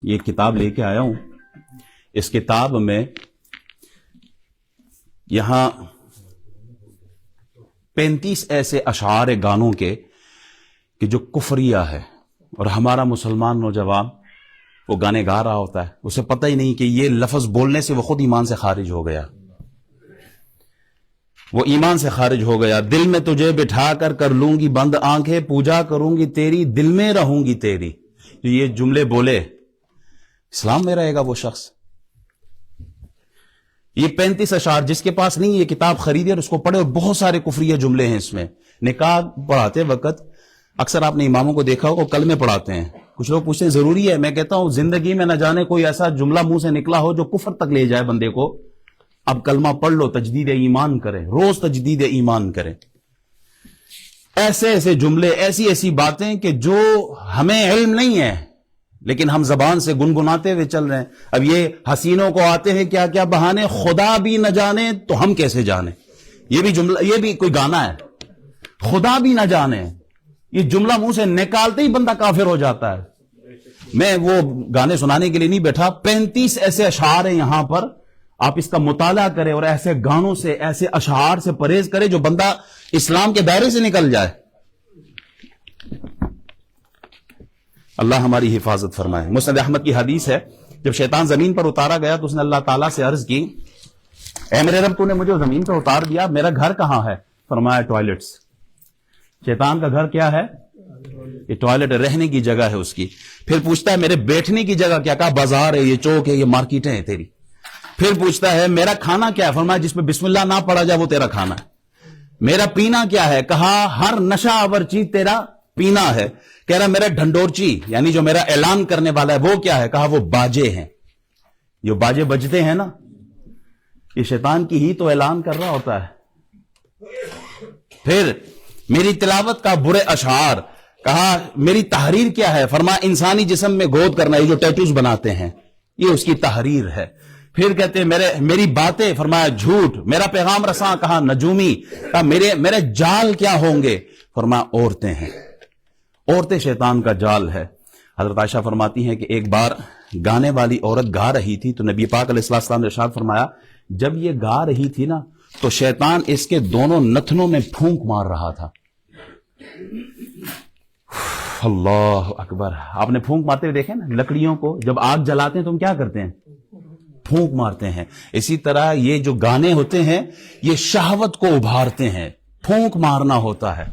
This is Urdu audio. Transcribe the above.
یہ کتاب لے کے آیا ہوں. اس کتاب میں یہاں 35 ایسے اشعار گانوں کے کہ جو کفریہ ہے، اور ہمارا مسلمان نوجوان وہ گانے گا رہا ہوتا ہے، اسے پتہ ہی نہیں کہ یہ لفظ بولنے سے وہ خود ایمان سے خارج ہو گیا. وہ ایمان سے خارج ہو گیا. دل میں تجھے بٹھا کر کر لوں گی بند آنکھیں، پوجا کروں گی تیری، دل میں رہوں گی تیری. جو یہ جملے بولے اسلام میں رہے گا وہ شخص. یہ 35 اشعار، جس کے پاس نہیں یہ کتاب خریدے اور اس کو پڑھے، اور بہت سارے کفریہ جملے ہیں اس میں. نکاح پڑھاتے وقت اکثر آپ نے اماموں کو دیکھا ہوگا کلمے پڑھاتے ہیں. کچھ لوگ پوچھتے ہیں ضروری ہے؟ میں کہتا ہوں زندگی میں نہ جانے کوئی ایسا جملہ منہ سے نکلا ہو جو کفر تک لے جائے بندے کو. اب کلمہ پڑھ لو، تجدید ایمان کریں، روز تجدید ایمان کریں. ایسے ایسے جملے، ایسی ایسی باتیں کہ جو ہمیں علم نہیں ہے لیکن ہم زبان سے گنگناتے ہوئے چل رہے ہیں. اب یہ حسینوں کو آتے ہیں کیا کیا بہانے، خدا بھی نہ جانے تو ہم کیسے جانے. یہ بھی جملہ، یہ بھی کوئی گانا ہے. خدا بھی نہ جانے، یہ جملہ منہ سے نکالتے ہی بندہ کافر ہو جاتا ہے. میں وہ گانے سنانے کے لیے نہیں بیٹھا. 35 ایسے اشعار ہیں یہاں پر. آپ اس کا مطالعہ کریں اور ایسے گانوں سے، ایسے اشعار سے پرہیز کریں جو بندہ اسلام کے دائرے سے نکل جائے. اللہ ہماری حفاظت فرمائے. مسند احمد کی حدیث ہے، جب شیطان زمین پر اتارا گیا تو اس نے اللہ تعالیٰ سے عرض کی، اے میرے رب تو نے مجھے زمین پر اتار دیا، میرا گھر کہاں ہے؟ فرمایا ٹوائلٹس. شیطان کا گھر کیا ہے؟ یہ ٹوائلٹ، رہنے کی جگہ ہے اس کی. پھر پوچھتا ہے میرے بیٹھنے کی جگہ کیا؟ کہا بازار ہے، یہ چوک ہے، یہ مارکیٹیں ہیں تیری. پھر پوچھتا ہے میرا کھانا کیا ہے؟ فرمایا جس میں بسم اللہ نہ پڑھا جائے وہ تیرا کھانا ہے. میرا پینا کیا ہے؟ کہا ہر نشہ آور چیز تیرا پینا ہے. کہہ رہا میرا ڈھنڈورچی، یعنی جو میرا اعلان کرنے والا ہے وہ کیا ہے؟ کہا وہ باجے ہیں. جو باجے بجتے ہیں نا، یہ شیطان کی ہی تو اعلان کر رہا ہوتا ہے. پھر میری تلاوت کا برے اشعار. کہا میری تحریر کیا ہے؟ فرمایا انسانی جسم میں گود کرنا، یہ جو ٹیٹوز بناتے ہیں یہ اس کی تحریر ہے. پھر کہتے میری باتیں، فرمایا جھوٹ. میرا پیغام رساں، کہا نجومی. کہا میرے جال کیا ہوں گے؟ فرمایا عورتیں ہیں. عورتیں شیطان کا جال ہے. حضرت عائشہ فرماتی ہیں کہ ایک بار گانے والی عورت گا رہی تھی تو نبی پاک علیہ السلام نے ارشاد فرمایا جب یہ گا رہی تھی نا تو شیطان اس کے دونوں نتنوں میں پھونک مار رہا تھا. اللہ اکبر. آپ نے پھونک مارتے ہوئے دیکھے نا لکڑیوں کو، جب آگ جلاتے ہیں تو ہم کیا کرتے ہیں؟ پھونک مارتے ہیں. اسی طرح یہ جو گانے ہوتے ہیں یہ شہوت کو ابھارتے ہیں، پھونک مارنا ہوتا ہے.